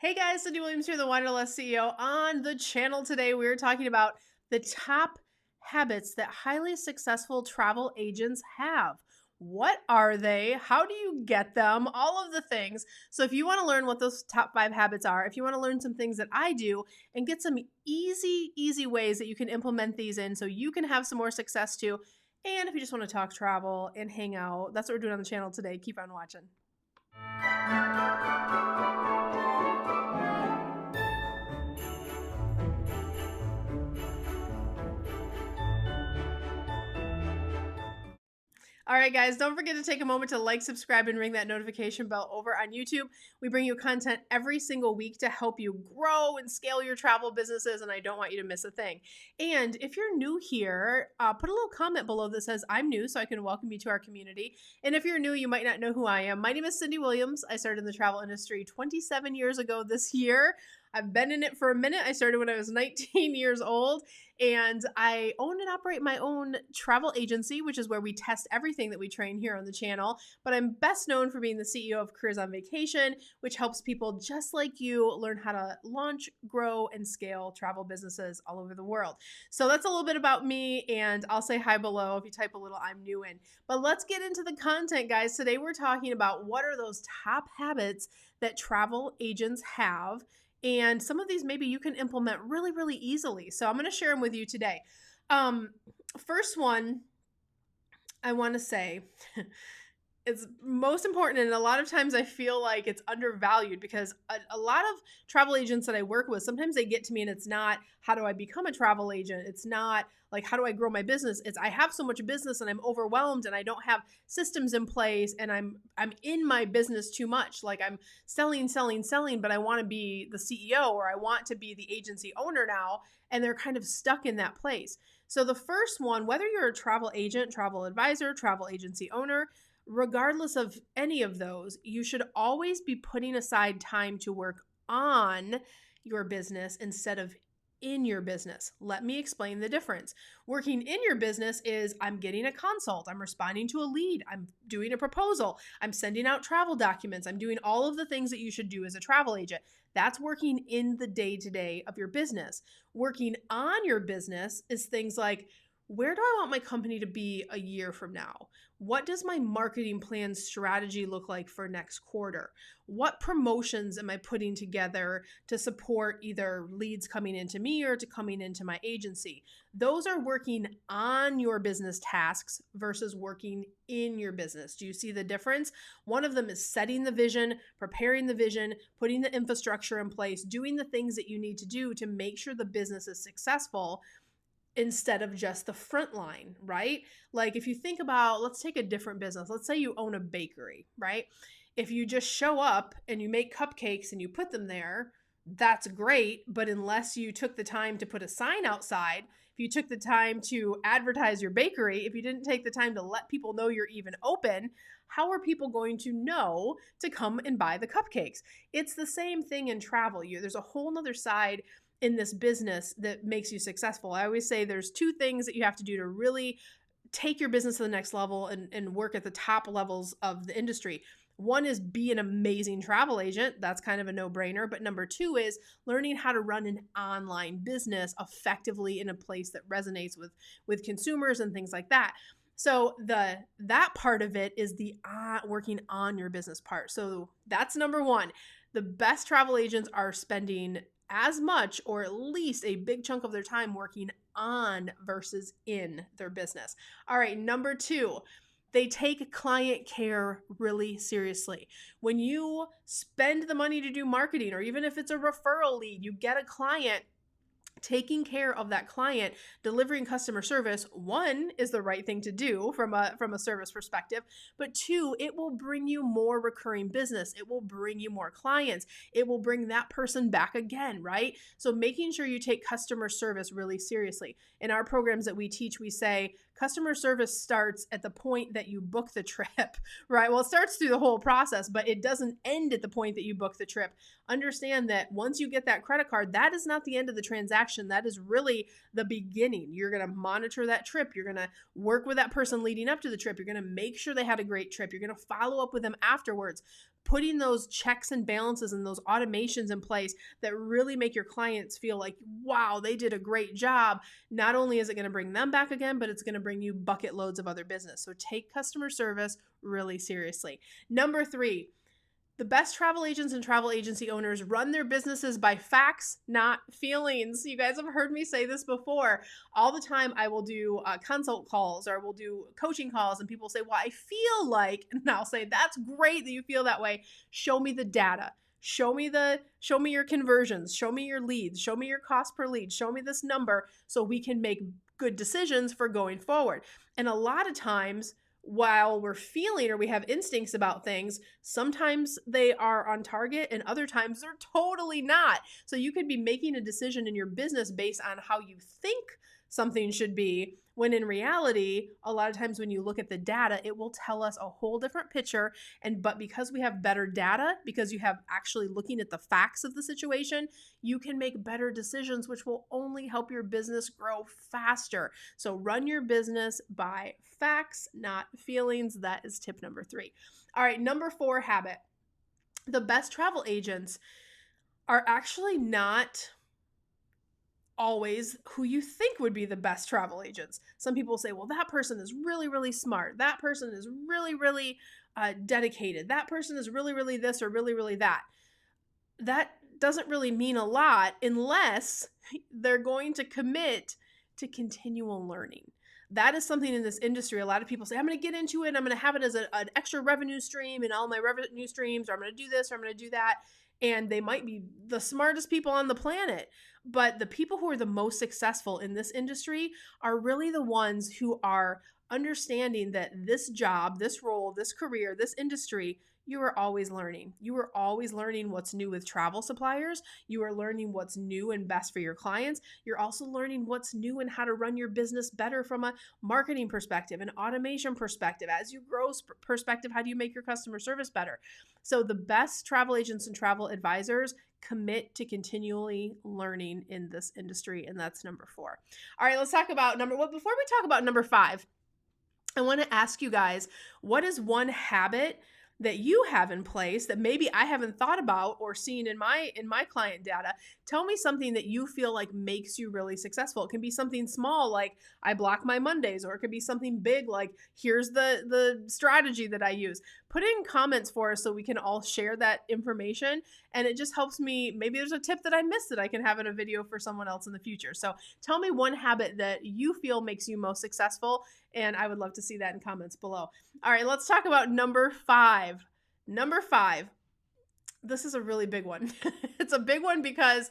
Hey guys, Cyndi Williams here, the Wanderlust CEO. On the channel today, we're talking about the top habits that highly successful travel agents have. What are they? How do you get them? All of the things. So if you want to learn what those top 5 habits are, if you want to learn some things that I do and get some easy ways that you can implement these in so you can have some more success too. And if you just want to talk travel and hang out, that's what we're doing on the channel today. Keep on watching. All right, guys, don't forget to take a moment to like, subscribe, and ring that notification bell over on YouTube. We bring you content every single week to help you grow and scale your travel businesses, and I don't want you to miss a thing. And if you're new here, put a little comment below that says, I'm new, so I can welcome you to our community. And if you're new, you might not know who I am. My name is Cyndi Williams. I started in the travel industry 27 years ago this year. I've been in it for a minute. I started when I was 19 years old, and I own and operate my own travel agency, which is where we test everything that we train here on the channel. But I'm best known for being the CEO of Careers on Vacation, which helps people just like you learn how to launch, grow, and scale travel businesses all over the world. So that's a little bit about me, and I'll say hi below if you type a little I'm new in. But let's get into the content, guys. Today we're talking about what are those top habits that travel agents have. And some of these maybe you can implement really easily. So I'm going to share them with you today. First one, I want to say it's most important, and a lot of times I feel like it's undervalued because a lot of travel agents that I work with, sometimes they get to me and it's not how do I become a travel agent, it's not like how do I grow my business, it's I have so much business and I'm overwhelmed and I don't have systems in place and I'm in my business too much, like I'm selling, but I want to be the CEO or I want to be the agency owner now, and they're kind of stuck in that place. So the first one, whether you're a travel agent, travel advisor, travel agency owner, regardless of any of those, you should always be putting aside time to work on your business instead of in your business. Let me explain the difference. Working in your business is I'm getting a consult, I'm responding to a lead, I'm doing a proposal, I'm sending out travel documents, I'm doing all of the things that you should do as a travel agent. That's working in the day-to-day of your business. Working on your business is things like, where do I want my company to be a year from now? What does my marketing plan strategy look like for next quarter? What promotions am I putting together to support either leads coming into me or to coming into my agency? Those are working on your business tasks versus working in your business. Do you see the difference? One of them is setting the vision, preparing the vision, putting the infrastructure in place, doing the things that you need to do to make sure the business is successful, instead of just the front line, right? Like if you think about, let's take a different business. Let's say you own a bakery, right? If you just show up and you make cupcakes and you put them there, that's great. But unless you took the time to put a sign outside, if you took the time to advertise your bakery, if you didn't take the time to let people know you're even open, how are people going to know to come and buy the cupcakes? It's the same thing in travel. There's a whole nother side in this business that makes you successful. I always say there's 2 things that you have to do to really take your business to the next level and work at the top levels of the industry. One is be an amazing travel agent. That's kind of a no-brainer. But number 2 is learning how to run an online business effectively in a place that resonates with consumers and things like that. So that part of it is the working on your business part. So that's number 1. The best travel agents are spending as much or at least a big chunk of their time working on versus in their business. All right, number 2, they take client care really seriously. When you spend the money to do marketing, or even if it's a referral lead, you get a client, taking care of that client, delivering customer service, 1, is the right thing to do from a service perspective, but 2, it will bring you more recurring business. It will bring you more clients. It will bring that person back again, right? So making sure you take customer service really seriously. In our programs that we teach, we say customer service starts at the point that you book the trip, right? Well, it starts through the whole process, but it doesn't end at the point that you book the trip. Understand that once you get that credit card, that is not the end of the transaction. That is really the beginning. You're going to monitor that trip. You're going to work with that person leading up to the trip. You're going to make sure they had a great trip. You're going to follow up with them afterwards. putting those checks and balances and those automations in place that really make your clients feel like, wow, they did a great job. Not only is it going to bring them back again, but it's going to bring you bucket loads of other business. So take customer service really seriously. Number 3, the best travel agents and travel agency owners run their businesses by facts, not feelings. You guys have heard me say this before. All the time I will do consult calls or I will do coaching calls and people say, well, I feel like, and I'll say, that's great that you feel that way. Show me the data. Show me your conversions. Show me your leads. Show me your cost per lead. Show me this number so we can make good decisions for going forward. And a lot of times, while we're feeling or we have instincts about things, sometimes they are on target and other times they're totally not. So you could be making a decision in your business based on how you think something should be, when in reality, a lot of times when you look at the data, it will tell us a whole different picture. But because we have better data, because you have actually looking at the facts of the situation, you can make better decisions, which will only help your business grow faster. So run your business by facts, not feelings. That is tip number 3. All right, number 4 habit. The best travel agents are actually not always who you think would be the best travel agents. Some people say, well, that person is really, really smart. That person is really, really dedicated. That person is really, really this or really, really that. That doesn't really mean a lot unless they're going to commit to continual learning. That is something in this industry. A lot of people say, I'm going to get into it. I'm going to have it as an extra revenue stream in all my revenue streams, or I'm going to do this, or I'm going to do that. And they might be the smartest people on the planet. But the people who are the most successful in this industry are really the ones who are understanding that this job, this role, this career, this industry, you are always learning. You are always learning what's new with travel suppliers. You are learning what's new and best for your clients. You're also learning what's new and how to run your business better from a marketing perspective, an automation perspective. As you grow perspective, how do you make your customer service better? So the best travel agents and travel advisors commit to continually learning in this industry. And that's number 4. All right, let's talk about before we talk about number 5, I want to ask you guys, what is one habit that you have in place that maybe I haven't thought about or seen in my client data? Tell me something that you feel like makes you really successful. It can be something small like I block my Mondays, or it could be something big like here's the strategy that I use. Put it in comments for us so we can all share that information, and it just helps me. Maybe there's a tip that I missed that I can have in a video for someone else in the future. So tell me one habit that you feel makes you most successful, and I would love to see that in comments below. All right, let's talk about number 5. Number 5, this is a really big one. It's a big one because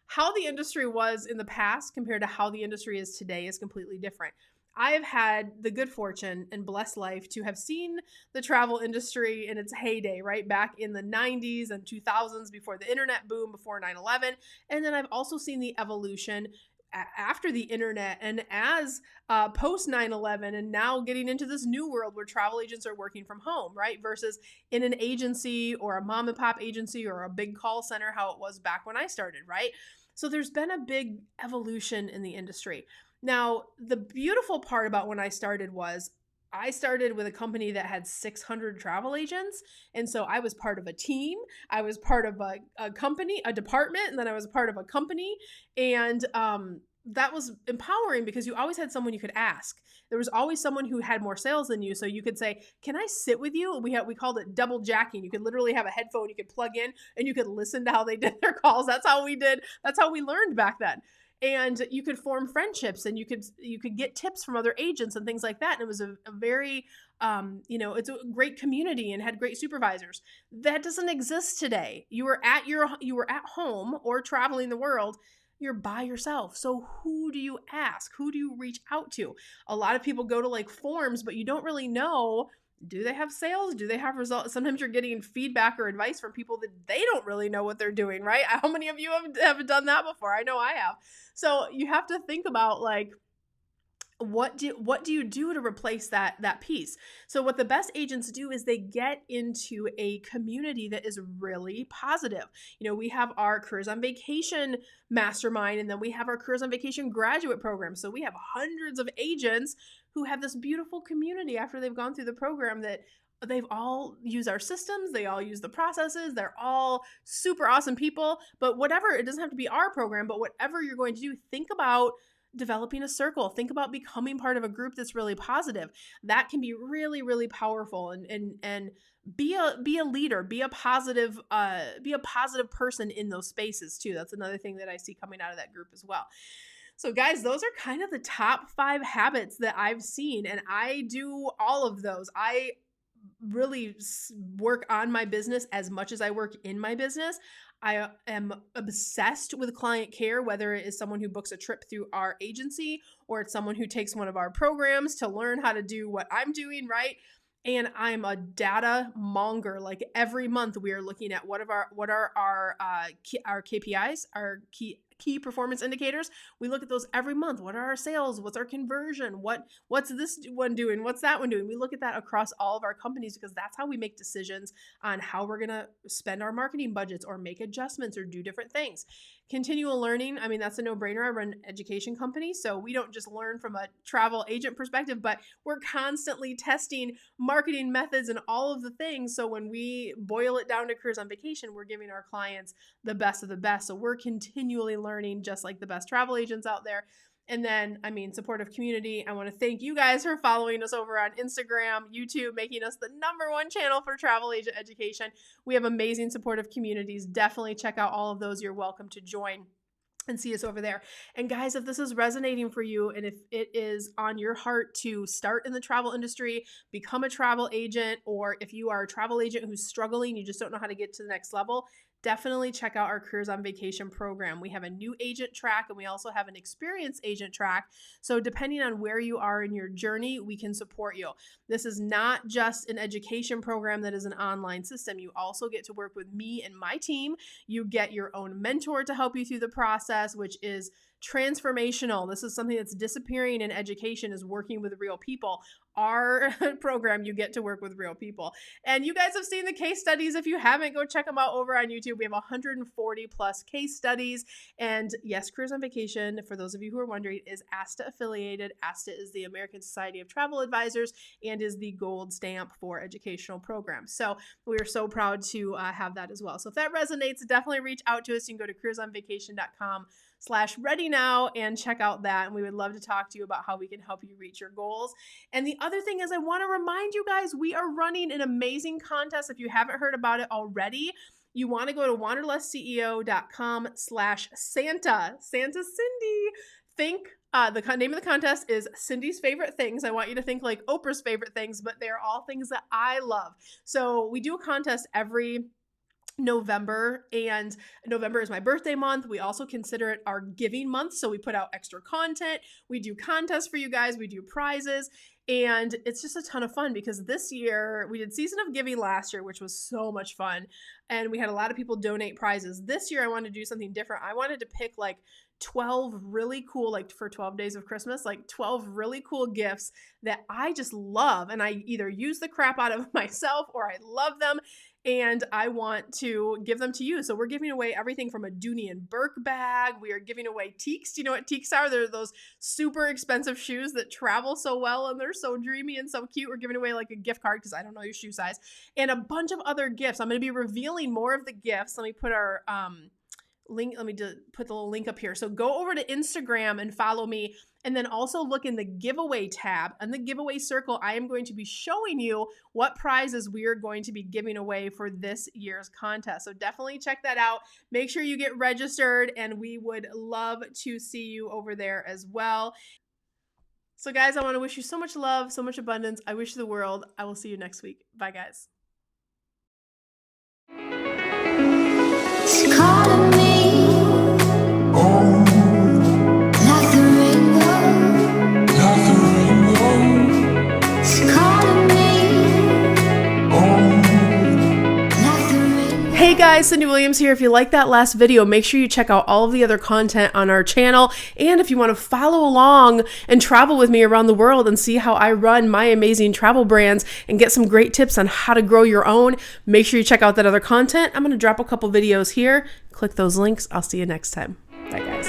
how the industry was in the past compared to how the industry is today is completely different. I have had the good fortune and blessed life to have seen the travel industry in its heyday, right back in the 90s and 2000s, before the internet boom, before 9/11. And then I've also seen the evolution after the internet and as post 9/11, and now getting into this new world where travel agents are working from home, right? Versus in an agency or a mom and pop agency or a big call center, how it was back when I started, right? So there's been a big evolution in the industry. Now, the beautiful part about when I started was I started with a company that had 600 travel agents. And so I was part of a team. I was part of a company, a department, and then I was part of a company. And that was empowering because you always had someone you could ask. There was always someone who had more sales than you. So you could say, can I sit with you? And we called it double jacking. You could literally have a headphone you could plug in and you could listen to how they did their calls. That's how we did. That's how we learned back then. And you could form friendships, and you could get tips from other agents and things like that. And it was a very, it's a great community and had great supervisors. That doesn't exist today. You were at home or traveling the world. You're by yourself. So who do you ask? Who do you reach out to? A lot of people go to like forums, but you don't really know. Do they have sales? Do they have results? Sometimes you're getting feedback or advice from people that they don't really know what they're doing, right? How many of you have done that before? I know I have. So you have to think about like, what do you do to replace that piece? So what the best agents do is they get into a community that is really positive. We have our Careers on Vacation mastermind, and then we have our Careers on Vacation graduate program. So we have hundreds of agents who have this beautiful community after they've gone through the program that they've all used our systems. They all use the processes. They're all super awesome people. But whatever, it doesn't have to be our program, but whatever you're going to do, think about developing a circle. Think about becoming part of a group that's really positive. That can be really, really powerful, and be a leader, be a positive person in those spaces too. That's another thing that I see coming out of that group as well. So guys, those are kind of the top 5 habits that I've seen, and I do all of those. I really work on my business as much as I work in my business. I am obsessed with client care, whether it is someone who books a trip through our agency or it's someone who takes one of our programs to learn how to do what I'm doing, right? And I'm a data monger. Like every month we are looking at what are our KPIs, our key performance indicators. We look at those every month. What are our sales? What's our conversion? What's this one doing? What's that one doing? We look at that across all of our companies because that's how we make decisions on how we're going to spend our marketing budgets or make adjustments or do different things. Continual learning. I mean, that's a no-brainer. I run an education company, so we don't just learn from a travel agent perspective, but we're constantly testing marketing methods and all of the things. So when we boil it down to Careers on Vacation, we're giving our clients the best of the best. So we're continually learning just like the best travel agents out there. And then, I mean, supportive community. I want to thank you guys for following us over on Instagram, YouTube, making us the #1 channel for travel agent education. We have amazing supportive communities. Definitely check out all of those. You're welcome to join and see us over there. And guys, if this is resonating for you and if it is on your heart to start in the travel industry, become a travel agent, or if you are a travel agent who's struggling, you just don't know how to get to the next level, definitely check out our Careers on Vacation program. We have a new agent track and we also have an experienced agent track. So depending on where you are in your journey, we can support you. This is not just an education program that is an online system. You also get to work with me and my team. You get your own mentor to help you through the process, which is transformational. This is something that's disappearing in education, is working with real people. Our program, you get to work with real people. And you guys have seen the case studies. If you haven't, go check them out over on YouTube. We have 140 plus case studies. And yes, Careers on Vacation, for those of you who are wondering, is ASTA affiliated. ASTA is the American Society of Travel Advisors and is the gold stamp for educational programs. So we are so proud to have that as well. So if that resonates, definitely reach out to us. You can go to careersonvacation.com/ready now and check out that. And we would love to talk to you about how we can help you reach your goals. And the other thing is, I want to remind you guys, we are running an amazing contest. If you haven't heard about it already, you want to go to wanderlustceo.com/Santa. Santa Cyndi. Think the name of the contest is Cyndi's favorite things. I want you to think like Oprah's favorite things, but they're all things that I love. So we do a contest every November, and November is my birthday month. We also consider it our giving month. So we put out extra content. We do contests for you guys. We do prizes. And it's just a ton of fun because this year we did Season of Giving last year, which was so much fun. And we had a lot of people donate prizes. This year I wanted to do something different. I wanted to pick like 12 really cool, like for 12 days of Christmas, like 12 really cool gifts that I just love. And I either use the crap out of myself or I love them. And I want to give them to you. So we're giving away everything from a Dooney and Burke bag. We are giving away teaks. Do you know what teaks are? They're those super expensive shoes that travel so well and they're so dreamy and so cute. We're giving away like a gift card because I don't know your shoe size, and a bunch of other gifts. I'm going to be revealing more of the gifts. Let me put our link. Let me put the little link up here. So go over to Instagram and follow me. And then also look in the giveaway tab. On the giveaway circle, I am going to be showing you what prizes we are going to be giving away for this year's contest. So definitely check that out. Make sure you get registered, and we would love to see you over there as well. So guys, I want to wish you so much love, so much abundance. I wish you the world. I will see you next week. Bye, guys. She calling me. Hey guys, Cyndi Williams here. If you like that last video, make sure you check out all of the other content on our channel. And if you want to follow along and travel with me around the world and see how I run my amazing travel brands and get some great tips on how to grow your own, make sure you check out that other content. I'm going to drop a couple videos here. Click those links. I'll see you next time. Bye guys.